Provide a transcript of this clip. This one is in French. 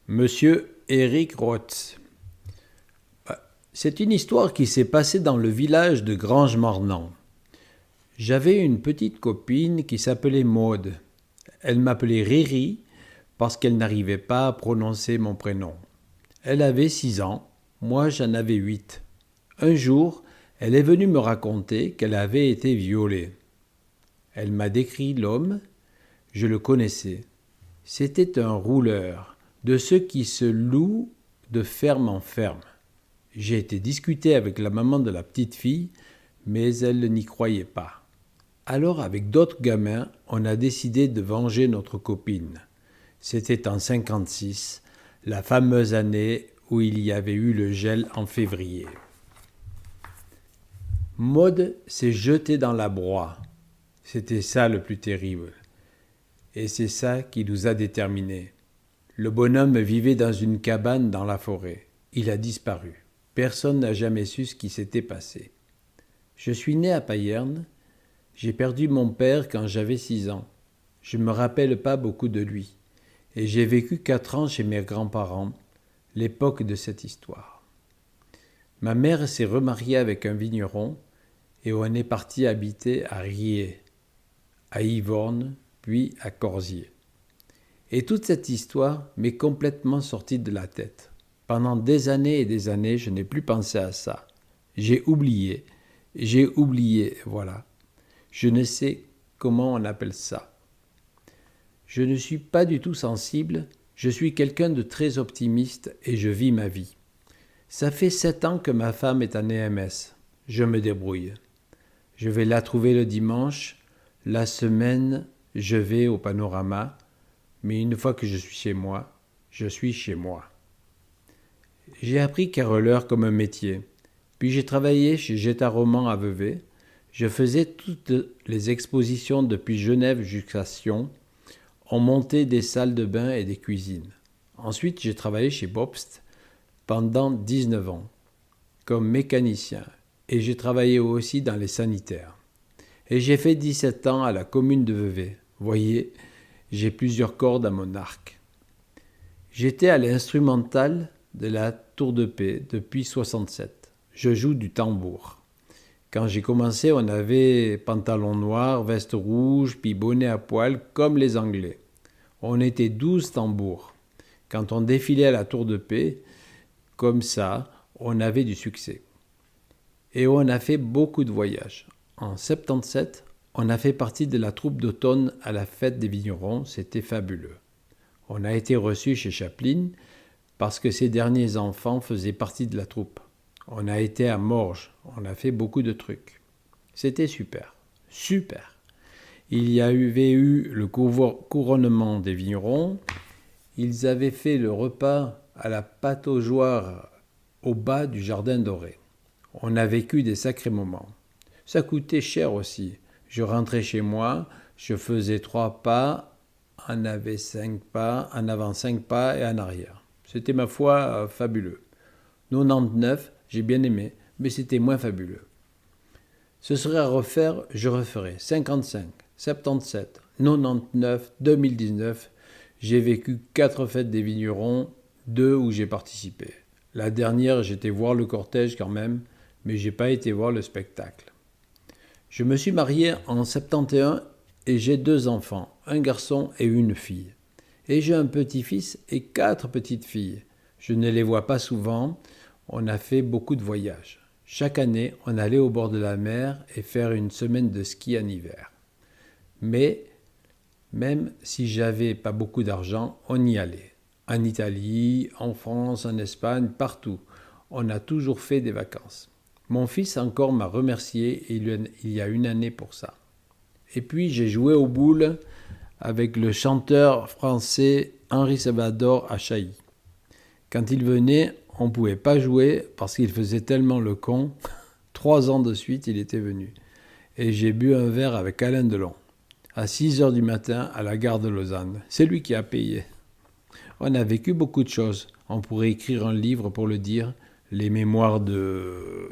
Monsieur Eric Roth. C'est une histoire qui s'est passée dans le village de Grange-Mornan. J'avais une petite copine qui s'appelait Maude. Elle m'appelait Riri parce qu'elle n'arrivait pas à prononcer mon prénom. Elle avait 6 ans, moi j'en avais 8. Un jour, elle est venue me raconter qu'elle avait été violée. Elle m'a décrit l'homme, je le connaissais. C'était un rouleur, de ceux qui se louent de ferme en ferme. J'ai été discuter avec la maman de la petite fille, mais elle n'y croyait pas. Alors, avec d'autres gamins, on a décidé de venger notre copine. C'était en 56, la fameuse année où il y avait eu le gel en février. Maude s'est jetée dans la broie. C'était ça le plus terrible. Et c'est ça qui nous a déterminés. Le bonhomme vivait dans une cabane dans la forêt. Il a disparu. Personne n'a jamais su ce qui s'était passé. Je suis né à Payerne. J'ai perdu mon père quand j'avais 6 ans. Je ne me rappelle pas beaucoup de lui. Et j'ai vécu 4 ans chez mes grands-parents, l'époque de cette histoire. Ma mère s'est remariée avec un vigneron et on est parti habiter à Riez, à Yvorne, puis à Corzier. Et toute cette histoire m'est complètement sortie de la tête. Pendant des années et des années, je n'ai plus pensé à ça. J'ai oublié, voilà. Je ne sais comment on appelle ça. Je ne suis pas du tout sensible, je suis quelqu'un de très optimiste et je vis ma vie. Ça fait 7 ans que ma femme est en EMS. Je me débrouille. Je vais la trouver le dimanche. La semaine, je vais au panorama. Mais une fois que je suis chez moi, je suis chez moi. J'ai appris caroleur comme un métier. Puis j'ai travaillé chez Jetta Roman à Vevey. Je faisais toutes les expositions depuis Genève jusqu'à Sion. On montait des salles de bain et des cuisines. Ensuite, j'ai travaillé chez Bobst pendant 19 ans, comme mécanicien. Et j'ai travaillé aussi dans les sanitaires. Et j'ai fait 17 ans à la commune de Vevey. Voyez, j'ai plusieurs cordes à mon arc. J'étais à l'instrumental de la Tour de Paix depuis 67. Je joue du tambour. Quand j'ai commencé, on avait pantalon noir, veste rouge, puis bonnet à poil, comme les Anglais. On était 12 tambours. Quand on défilait à la Tour de Paix, comme ça, on avait du succès. Et on a fait beaucoup de voyages. En 77, on a fait partie de la troupe d'automne à la fête des vignerons, c'était fabuleux. On a été reçus chez Chaplin parce que ses derniers enfants faisaient partie de la troupe. On a été à Morges, on a fait beaucoup de trucs. C'était super, super. Il y avait eu le couronnement des vignerons, ils avaient fait le repas à la pâte aux joie au bas du jardin doré. On a vécu des sacrés moments. Ça coûtait cher aussi. Je rentrais chez moi, je faisais 3 pas, en avait 5 pas, en avant 5 pas et en arrière. C'était ma foi fabuleux. 99, j'ai bien aimé, mais c'était moins fabuleux. Ce serait à refaire, je referais 55, 77, 99, 2019. J'ai vécu 4 fêtes des vignerons, 2 où j'ai participé. La dernière, j'étais voir le cortège quand même, mais j'ai pas été voir le spectacle. Je me suis marié en 71 et j'ai 2 enfants, un garçon et une fille. Et j'ai un petit-fils et 4 petites filles. Je ne les vois pas souvent, on a fait beaucoup de voyages. Chaque année, on allait au bord de la mer et faire une semaine de ski en hiver. Mais, même si j'avais pas beaucoup d'argent, on y allait. En Italie, en France, en Espagne, partout. On a toujours fait des vacances. Mon fils encore m'a remercié il y a une année pour ça. Et puis j'ai joué aux boules avec le chanteur français Henri Salvador à Chailly. Quand il venait, on ne pouvait pas jouer parce qu'il faisait tellement le con. 3 ans de suite, il était venu. Et j'ai bu un verre avec Alain Delon, à 6 heures du matin à la gare de Lausanne. C'est lui qui a payé. On a vécu beaucoup de choses. On pourrait écrire un livre pour le dire, les mémoires de